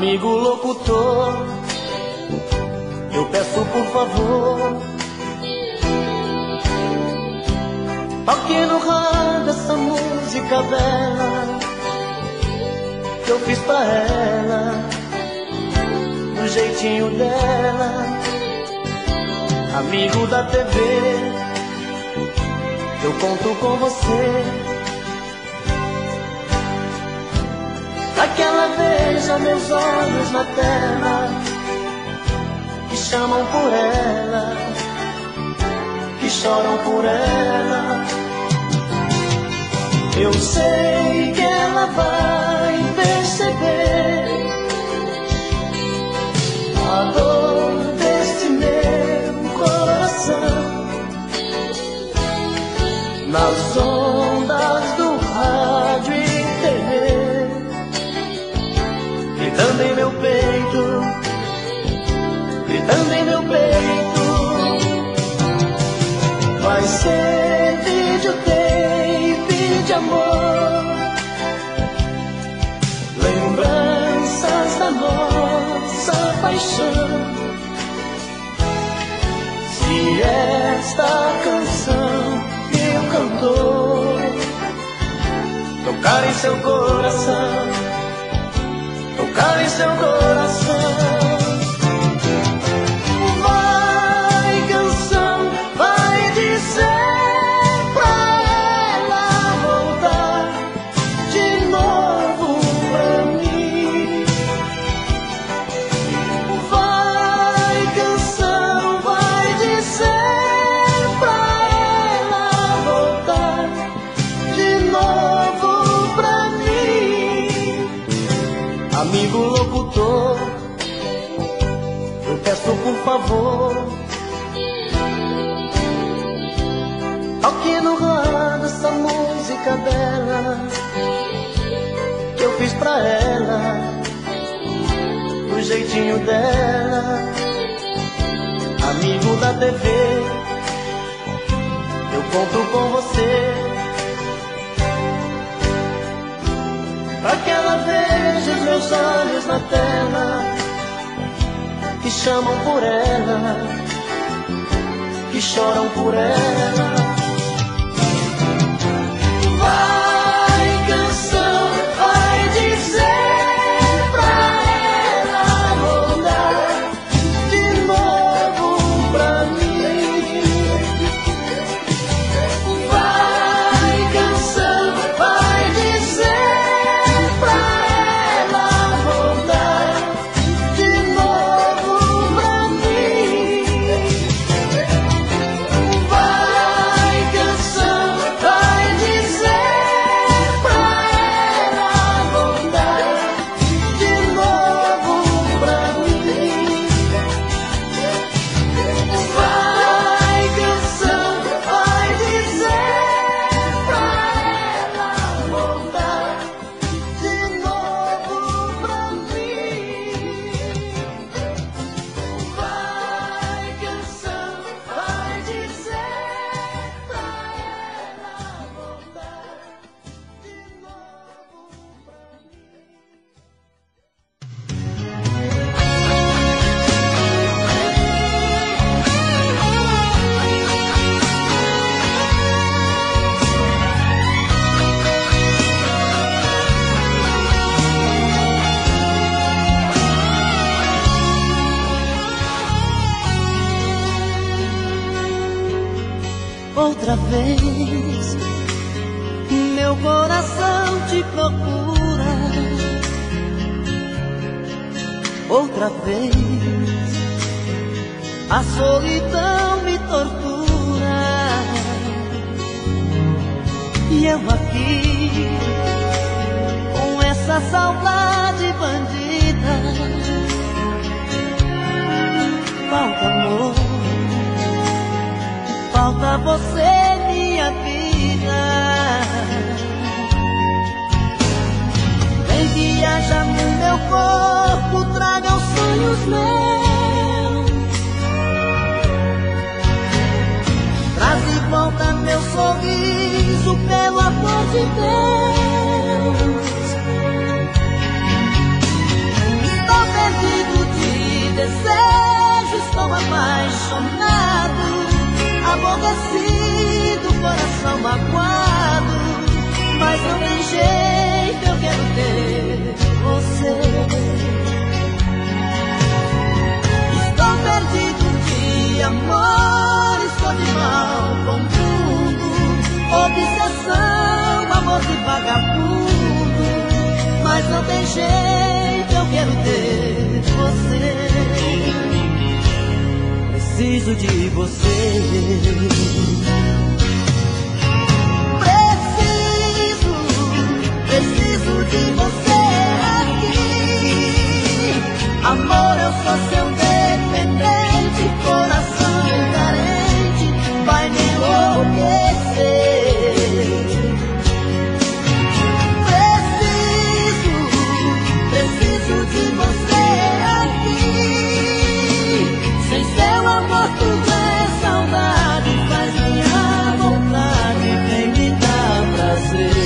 Amigo locutor, eu peço por favor, toque no rádio essa música bela que eu fiz pra ela, do jeitinho dela. Amigo da TV, eu conto com você, pra que ela veja meus olhos na tela, que chamam por ela, que choram por ela. Eu sei que ela vai perceber a dor deste meu coração nas ondas do rádio e TV, gritando em meu peito, gritando em meu peito. Vai ser videotape de amor, lembranças da nossa paixão. Se esta canção que eu cantor tocar em seu coração, tocar em seu coração. Vai, canção, vai dizer pra ela voltar de novo pra mim. Vai, canção, vai dizer pra ela voltar de novo pra mim. Amigo locutor, eu peço por favor, toque no rádio essa música dela que eu fiz pra ela, do jeitinho dela. Amigo da TV, eu conto com você, pra que ela veja os meus olhos na tela, que chamam por ela, que choram por ela. Vai, canção, vai dizer pra ela voltar de novo pra mim. Vai, canção, vai dizer pra ela voltar de novo pra mim. Vai, canção, vai dizer pra ela voltar de novo pra mim. Vai, canção, vai dizer pra ela voltar de novo pra mim. Vai, canção, vai dizer pra ela voltar de novo pra Outra vez, meu coração te procura. Outra vez, a solidão me tortura. E eu aqui, com essa saudade bandida. Falta amor, falta você, minha vida. Vem, viaja no meu corpo, traga os sonhos meus. Traz de volta meu sorriso, pelo amor de Deus. Estou enlouquecido, coração magoado, mas não tem jeito, eu quero ter você. Estou perdido de amor, estou de mal com tudo, obsessão, amor de vagabundo, mas não tem jeito, eu quero ter você. Preciso de você. Preciso de você aqui. Amor, eu sou seu dependente, coração carente, vai me enlouquecer. Preciso de você aqui. Sem seu amor tudo é saudade, faz minha vontade, vem me dar prazer.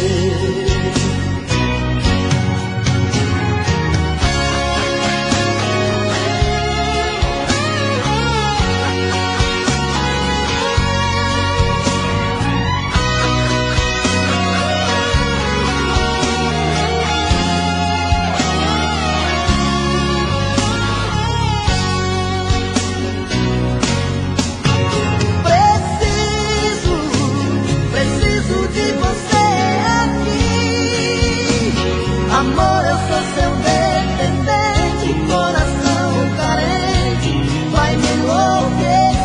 Amor, eu sou seu dependente, coração carente, vai me enlouquecer.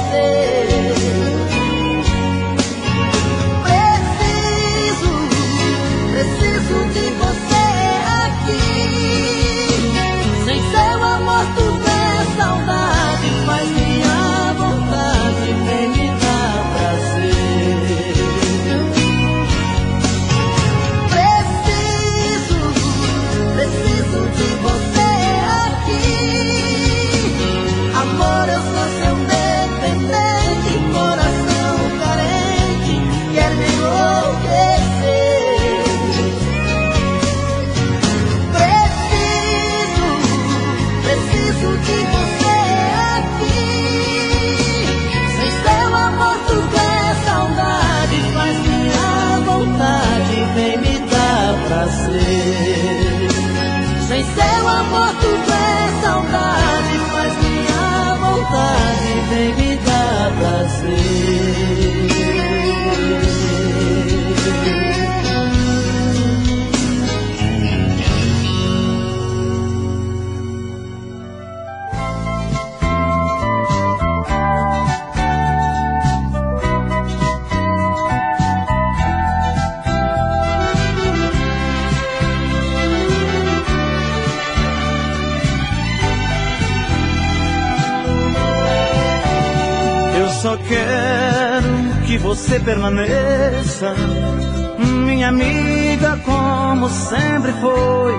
Preciso de você aqui. Sem seu amor tudo é saudade, faz minha vontade, vem me dar prazer. Preciso de você aqui. Amor, eu sou seu dependente, coração carente, quer me enlouquecer. Preciso de você aqui. Sem seu amor tudo é saudade, faz minha vontade, vem me dar prazer. Sem seu amor tudo é saudade, faz minha vontade, vem me dar prazer. Só quero que você permaneça, minha amiga, como sempre foi.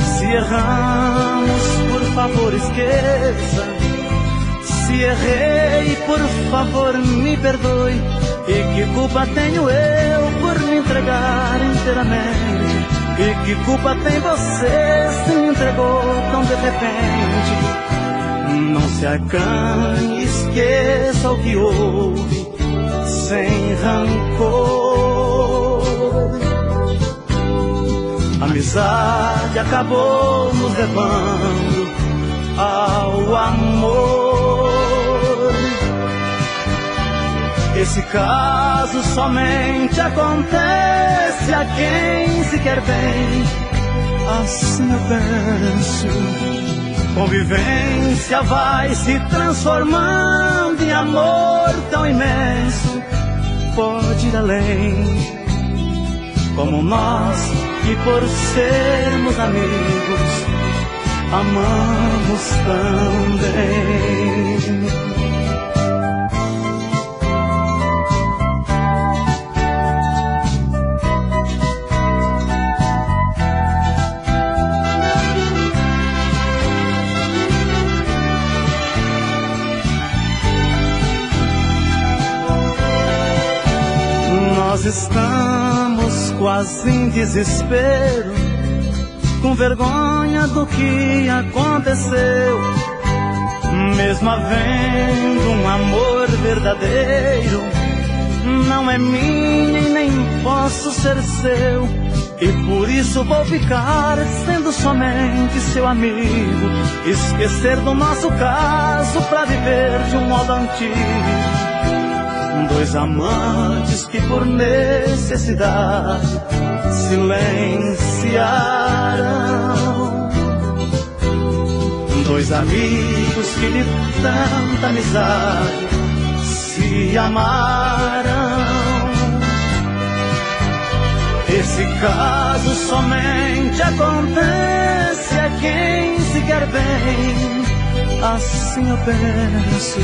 Se erramos, por favor esqueça. Se errei, por favor me perdoe. E que culpa tenho eu por me entregar inteiramente? E que culpa tem você se me entregou tão de repente? Não se acanhe, esqueça o que houve, sem rancor. A amizade acabou nos levando ao amor. Esse caso somente acontece a quem se quer bem. Assim eu penso. Convivência vai se transformando em amor tão imenso, pode ir além. Como nós, que por sermos amigos, amamos também. Nós estamos quase em desespero, com vergonha do que aconteceu. Mesmo havendo um amor verdadeiro, não é minha e nem posso ser seu. E por isso vou ficar sendo somente seu amigo, esquecer do nosso caso pra viver de um modo antigo. Dois amantes que por necessidade silenciaram, dois amigos que de tanta amizade se amaram. Esse caso somente acontece a quem se quer bem, assim eu penso.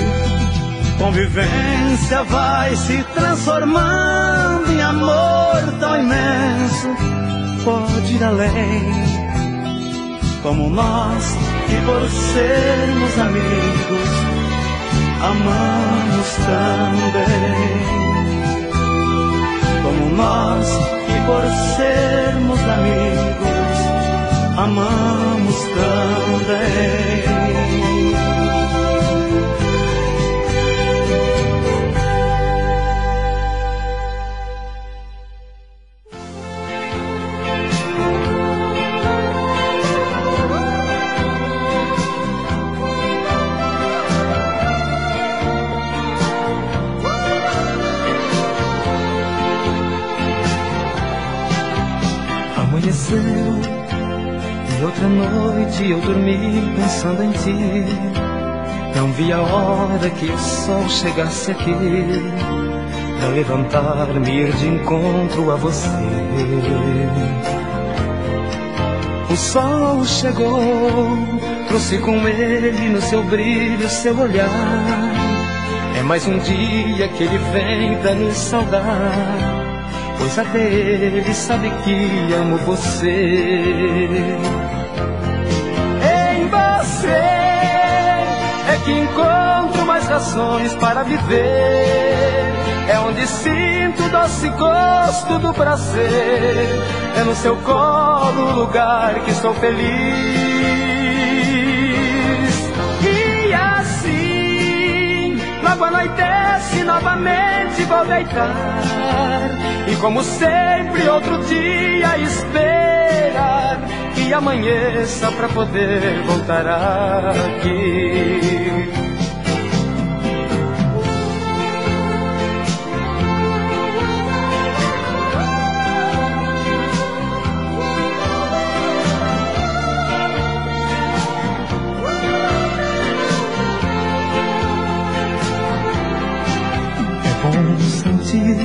Convivência vai se transformando em amor tão imenso, pode ir além. Como nós, que por sermos amigos, amamos também. Como nós, que por sermos amigos, amamos também. Amanheceu e outra noite eu dormi pensando em ti. Não vi a hora que o sol chegasse aqui pra levantar-me e ir de encontro a você. O sol chegou, trouxe com ele no seu brilho, seu olhar. É mais um dia que ele vem pra nos saudar, pois até ele sabe que amo você. Em você é que encontro mais razões para viver. É onde sinto o doce gosto do prazer. É no seu colo o lugar que sou feliz. E assim, logo anoitece, novamente vou deitar. E como sempre outro dia esperar que amanheça pra poder voltar aqui. É bom sentir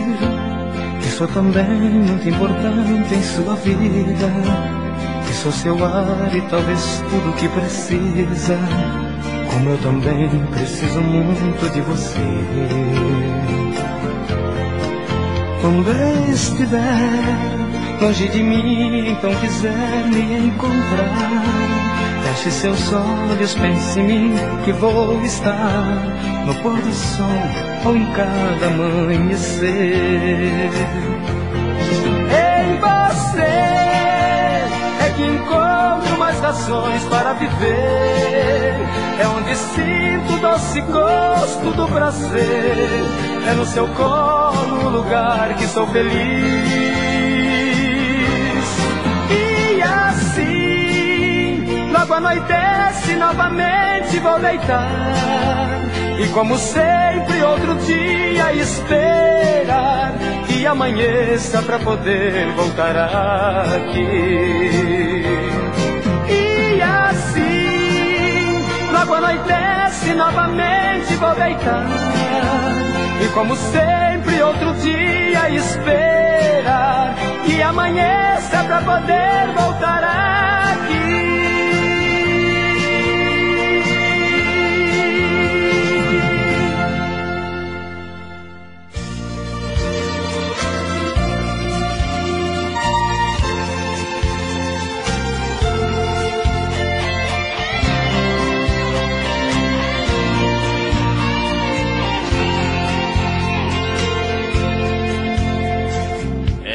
que sou também muito importante em sua vida, que sou seu ar e talvez tudo que precisa, como eu também preciso muito de você. Quando estiver longe de mim, então quiser me encontrar, feche seus olhos, pense em mim, que vou estar no pôr do sol ou em cada amanhecer. Em você é que encontro mais razões para viver. É onde sinto o doce gosto do prazer. É no seu colo o lugar que sou feliz. E assim, logo anoitece, novamente vou deitar. E como sempre outro dia esperar que amanheça pra poder voltar aqui. E assim, logo anoitece, novamente vou deitar. E como sempre outro dia esperar que amanheça pra poder voltar aqui.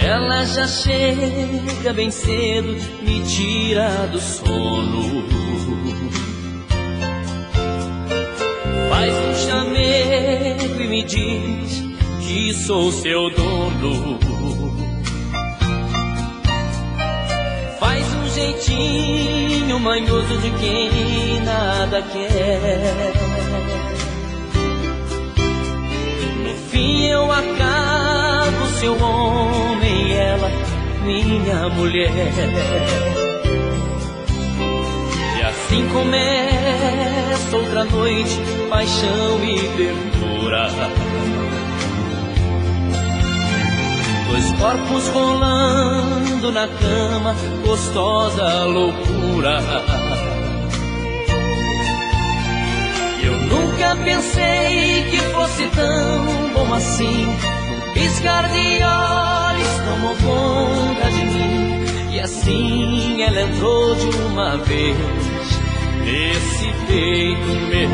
Ela já chega bem cedo, me tira do sono. Faz um chamego e me diz que sou seu dono. Faz um jeitinho manhoso de quem nada quer. No fim eu acabo seu homem e ela minha mulher. E assim começa outra noite, paixão e ternura. Dois corpos rolando na cama, gostosa loucura. Eu nunca pensei que fosse tão bom assim. Um piscar de olhos tomou conta de mim. E assim ela entrou de uma vez nesse peito meu.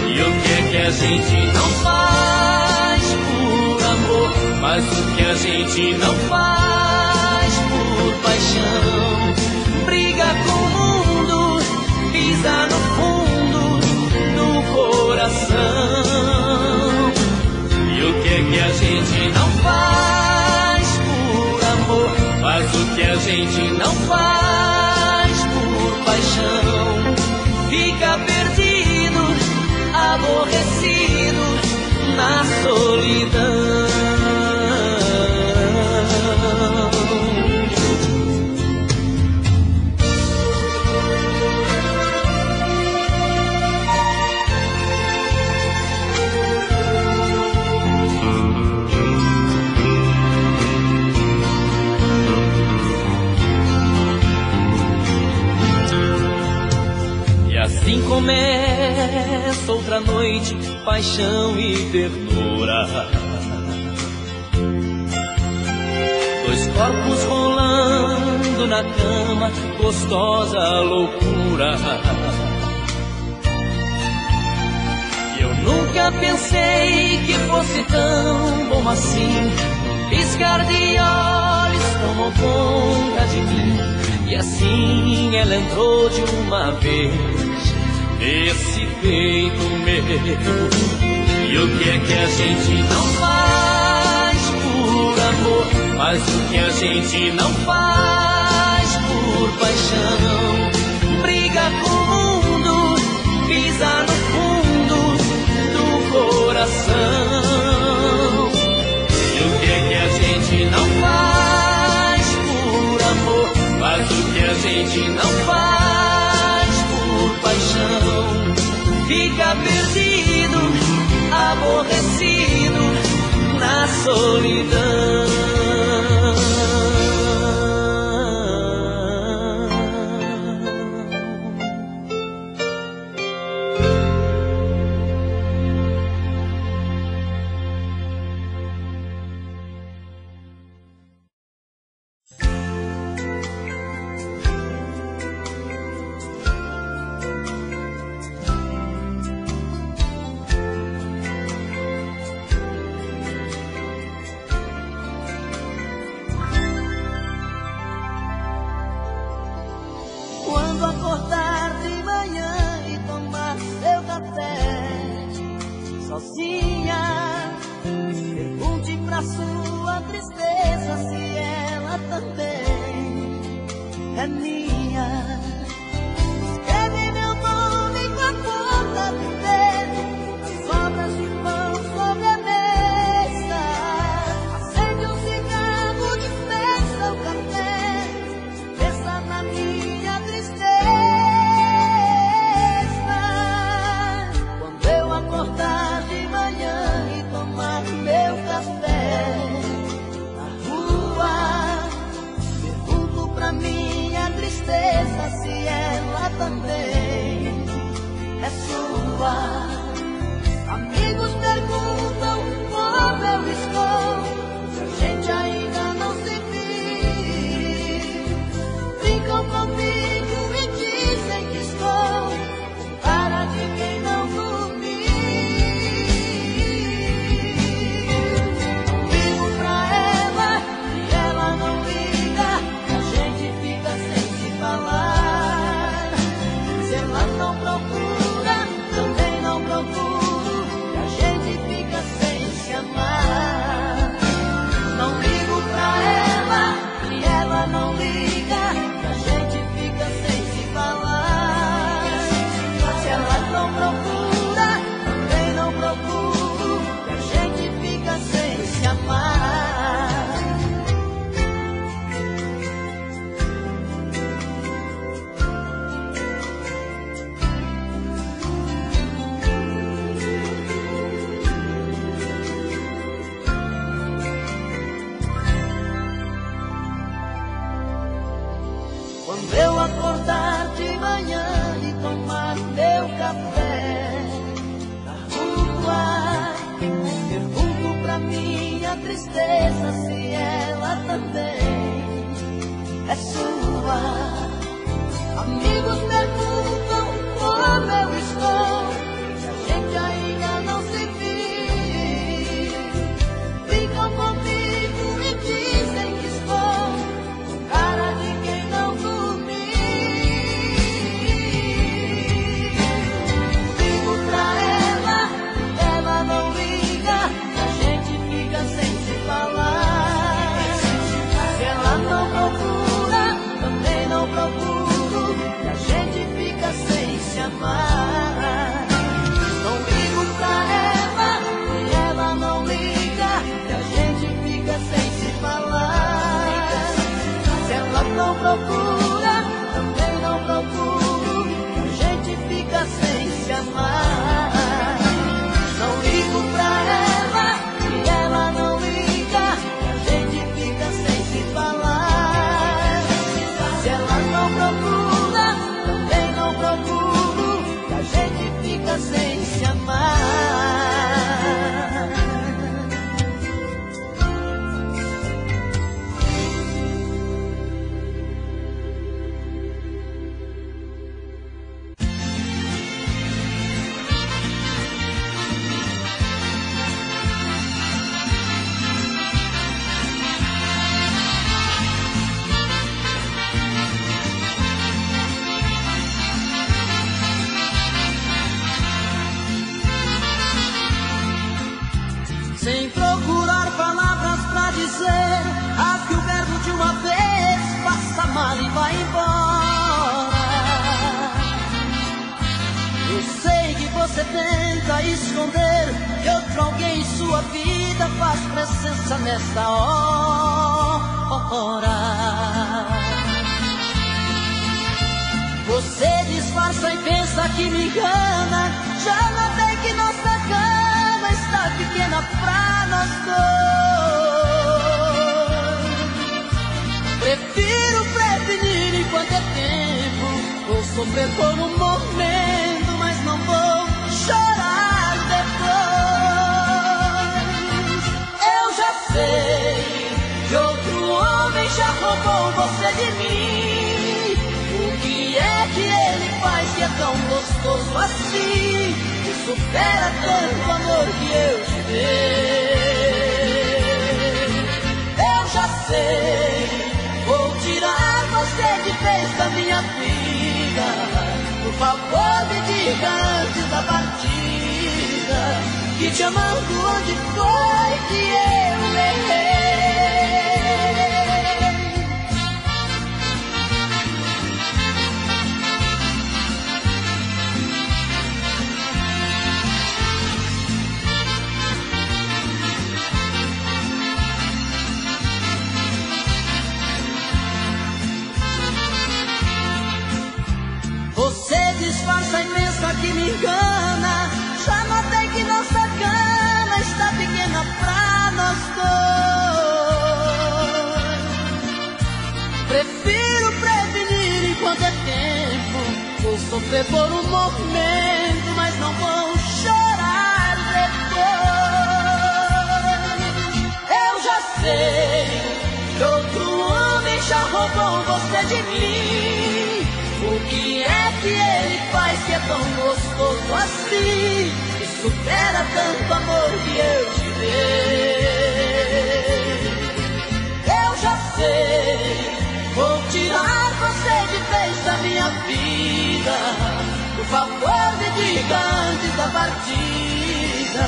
E o que a gente não faz por amor, mas o que a gente não faz por paixão. Briga com o mundo, pisa no fundo do coração. E o que a gente não faz por amor, mas o que a gente não faz por paixão. Fica perdido, aborrecido na solidão. Assim começa outra noite, paixão e ternura. Dois corpos rolando na cama, gostosa loucura. E eu nunca pensei que fosse tão bom assim. Piscar de olhos tomou conta de mim. E assim ela entrou de uma vez nesse peito meu. E o que a gente não faz por amor, mas o que a gente não faz por paixão. Briga com o mundo, pisa no fundo do coração. E o que a gente não faz por amor, mas o que a gente não faz por paixão. Fica perdido, aborrecido na solidão. Quando acordar de manhã e tomar seu café sozinha, pergunte pra sua tristeza se ela também é minha. Escreve meu nome com a ponta do dedo, sobras de pão sobre a mesa. Acende um cigarro, dispensa o café, pensa na minha tristeza. Quando eu acordar de manhã e tomar meu café na rua, pergunto pra minha tristeza se ela também é sua. Amigos perguntam como eu estou, se a gente ainda não se viu. Brincam comigo e dizem que estou com cara de quem não dormiu. Ligo pra ela e ela não liga, a gente fica sem se falar. Se ela não procura, também não procura. tristeza se ela também é sua. Amigos perguntam como eu estou, se a gente ainda não se viu. Ficam comigo e dizem que estou com cara de quem não dormiu. Ligo pra ela, ela não liga, a gente fica sem se falar. Se ela não procura, também não procuro, e a gente fica sem se amar. Não ligo pra ela, e ela não liga, e a gente fica sem se falar. Se ela não procura, também não procuro, e a gente fica sem se amar. Não ligo pra ela, e ela não liga, e a gente fica sem se falar. Se ela não procura, também não procuro, e a gente fica sem se amar. Sem procurar palavras pra dizer, acho que o verbo de uma vez passa mal e vai embora. Eu sei que você tenta esconder que outro alguém em sua vida faz presença nessa hora. Você disfarça e pensa que me engana, já notei que nossa cama está pequena pra nós dois. Prefiro prevenir enquanto é tempo, vou sofrer por um momento, mas não vou chorar depois. Eu já sei que outro homem já roubou você de mim. O que é que ele faz que é tão gostoso assim, que supera tanto amor que eu te dei? Eu já sei, vou tirar você de vez da minha vida. Por favor, me diga antes da partida, que te amando onde foi que eu errei. Você disfarça e pensa que me engana, já notei que nossa cama está pequena pra nós dois. Prefiro prevenir enquanto é tempo, vou sofrer por um momento, mas não vou chorar depois. Eu já sei que outro homem já roubou você de mim. O que é que ele faz que é tão gostoso assim, que supera tanto amor que eu te dei? Eu já sei, vou tirar você de vez da minha vida. Por favor, me diga antes da partida,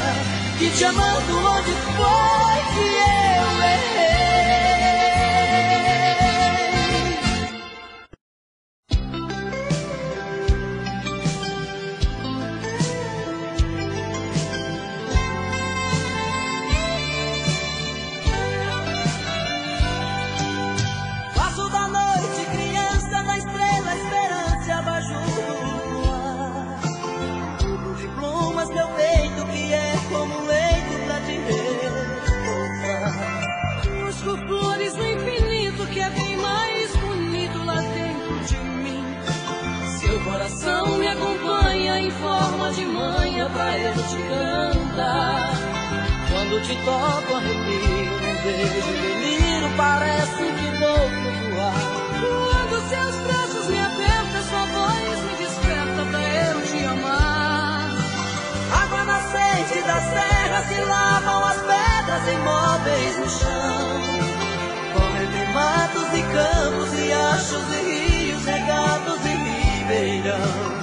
que te amando onde foi que eu errei. Coração me acompanha em forma de manha pra eu te cantar. Quando te toco arrepio, num beijo delírio, parece que vou flutuar. Quando seus braços me apertam, sua voz me desperta pra eu te amar. Água nascente das terras que lavam as pedras imóveis no chão. Como entre matos e campos, riachos e rios, regatos e ribeirão.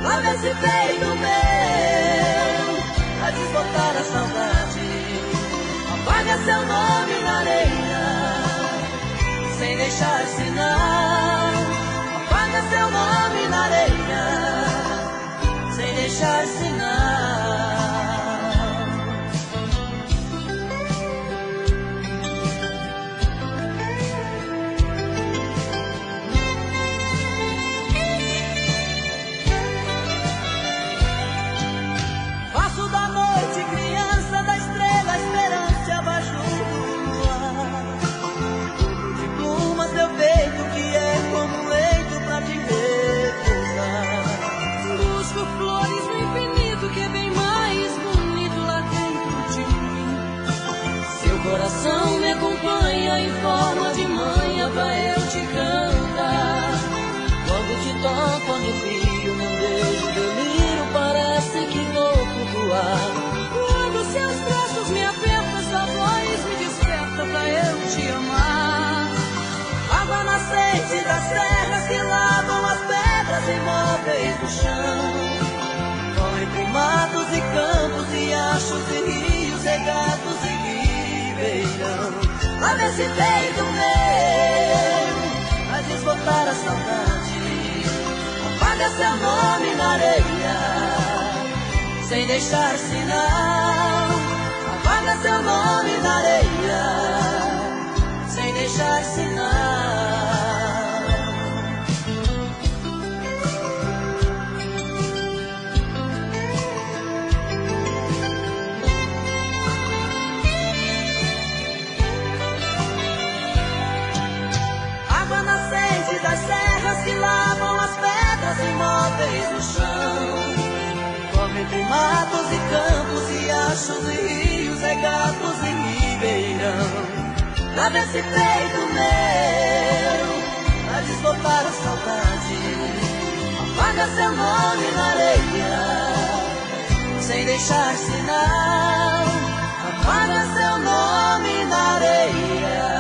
Lava esse peito meu, a desbotar a saudade. Apaga seu nome na areia, sem deixar sinal. Apaga seu nome na areia, sem deixar sinal. Faço da noite criança, da estrela esperança abaixo do luar. De plumas teu peito que é como um leito pra te repousar. Busco flores no infinito que é bem mais bonito lá dentro de mim. Seu coração me acompanha em forma de manha pra eu te cantar. Quando te toco arrepio, num beijo delírio, parece que vou flutuar. Quando seus braços me apertam, sua voz me desperta pra eu te amar. Água nascente das terras que lavam as pedras imóveis do chão. Com entre matos e campos, riachos e rios, regatos e ribeirão. Lava esse peito meu, a desbotar a saudade. Apaga seu nome na areia, sem deixar sinal. Apaga seu nome na areia, sem deixar sinal. Água nascente das terras que lavam as pedras imóveis no chão. Como entre matos e campos, riachos e rios, regatos e ribeirão. Lava esse peito meu, a desbotar a saudade. Apaga seu nome na areia, sem deixar sinal. Apaga seu nome na areia.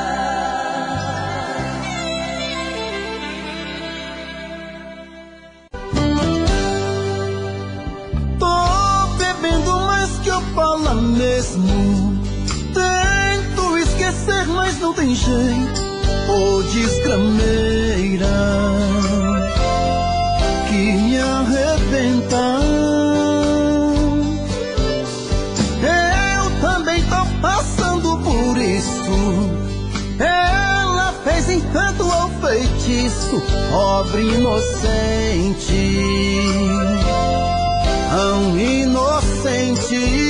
Fala mesmo, tento esquecer, mas não tem jeito. Ô desgrameira que me arrebenta. Eu também tô passando por isso. Ela fez encanto ou feitiço, pobre inocente, tão inocente.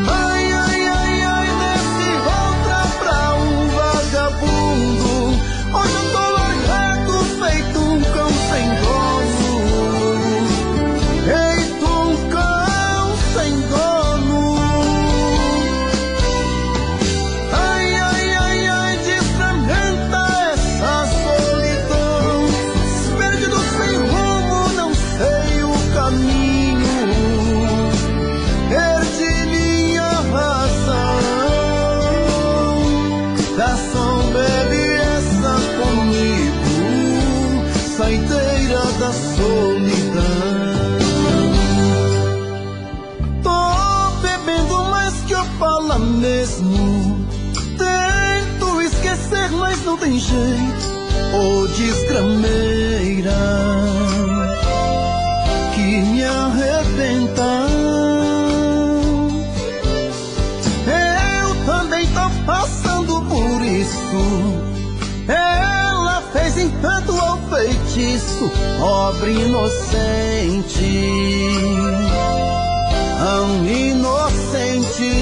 Ai, ai, ai, ai, desse outra pra um vagabundo. Hoje eu tô largado, feito um cão sem dono. Feito um cão sem dono. Ai, ai, ai, ai, desfragmenta essa solidão. Perdido sem rumo, não sei o caminho. Perdi minha razão. Garçom, bebe essa comigo, saideira da solidão. Tô bebendo mais que eu falo mesmo. Tento esquecer, mas não tem jeito. Ô desgrameira que me arrebenta. Eu também tô passando por isso. Ela fez encanto ou feitiço, pobre inocente, tão inocente.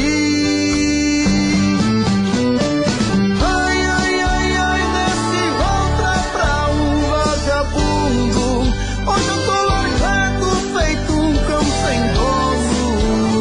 Hoje eu tô largado, feito um cão sem dono.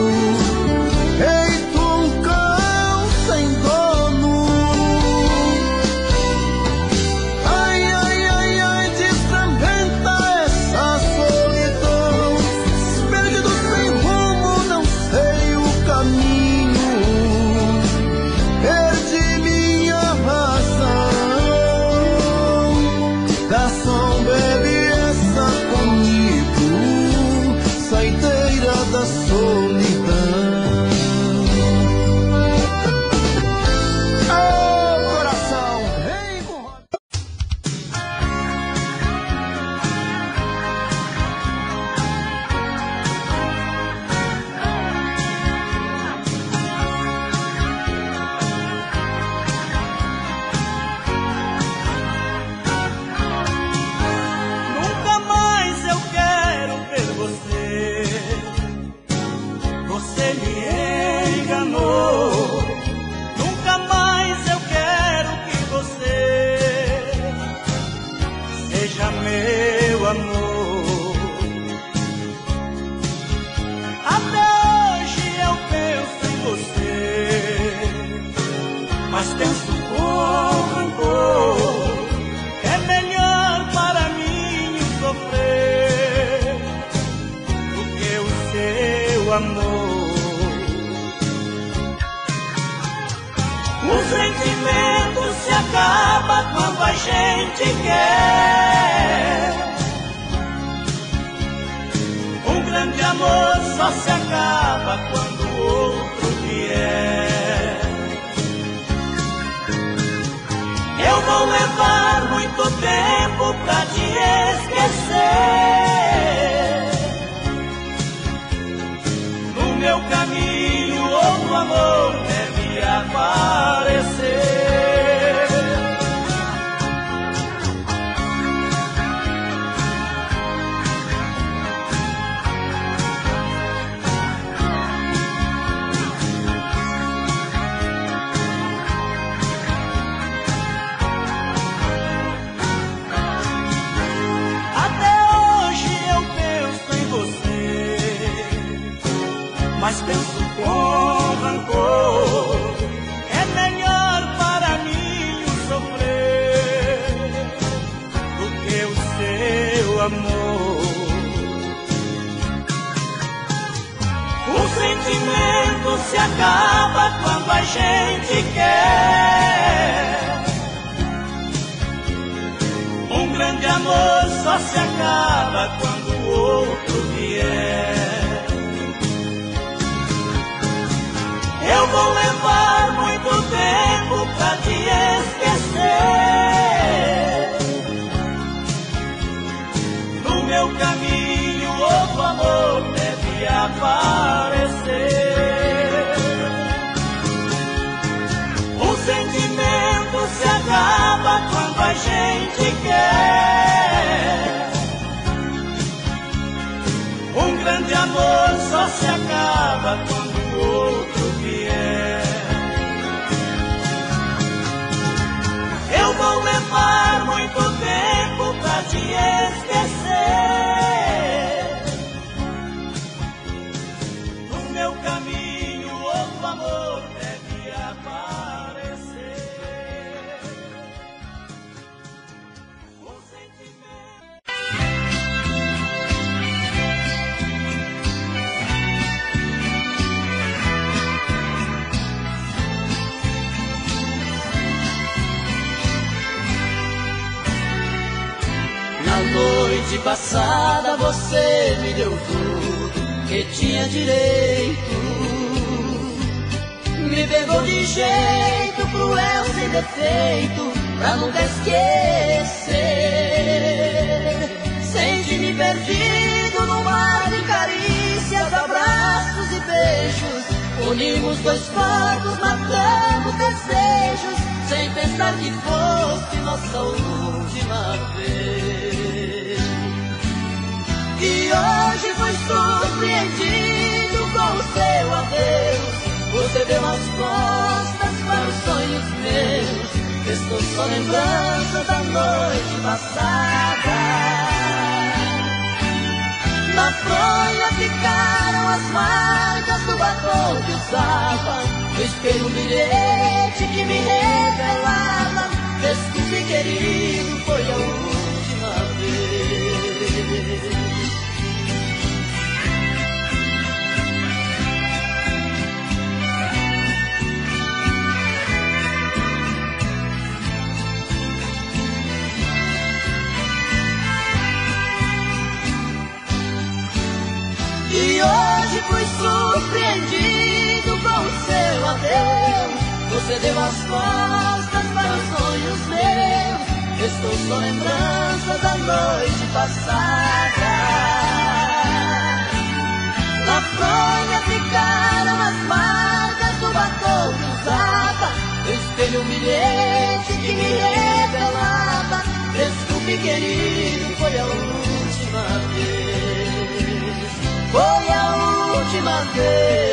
seu amor. O sentimento se acaba quando a gente quer. Um grande amor só se acaba quando o outro vier. Eu vou levar muito tempo pra te esquecer. No meu caminho outro amor deve aparecer. Mas penso com rancor, é melhor para mim sofrer do que o seu amor. O sentimento se acaba quando a gente quer. Um grande amor só se acaba quando o outro vier. Eu vou levar muito tempo pra te esquecer. No meu caminho outro amor deve aparecer. O sentimento se acaba quando a gente quer. Um grande amor só se acaba quando o outro vier. Eu vou levar muito tempo pra te esquecer. No meu caminho outro amor deve aparecer. O sentimento... Na noite passada você me deu tudo que tinha direito. Me pegou de jeito cruel, sem defeito, pra nunca esquecer. Senti-me perdido no mar de carícias, abraços e beijos. Unimos dois corpos, matamos desejos, sem pensar que fosse nossa última vez. E hoje fui surpreendido com o seu adeus. Você deu as costas para os sonhos meus. Restou só lembrança da noite passada. Na fronha ficaram as marcas do batom que usava. No espelho um bilhete que me revelava: desculpe, querido, foi a última vez. E hoje fui surpreendido com o seu adeus. Você deu as costas para os sonhos meus. Restou só lembrança da noite passada. Na fronha ficaram as marcas do batom que usava. No espelho um bilhete que me revelava: desculpe, querido, foi a última vez. Foi a última vez.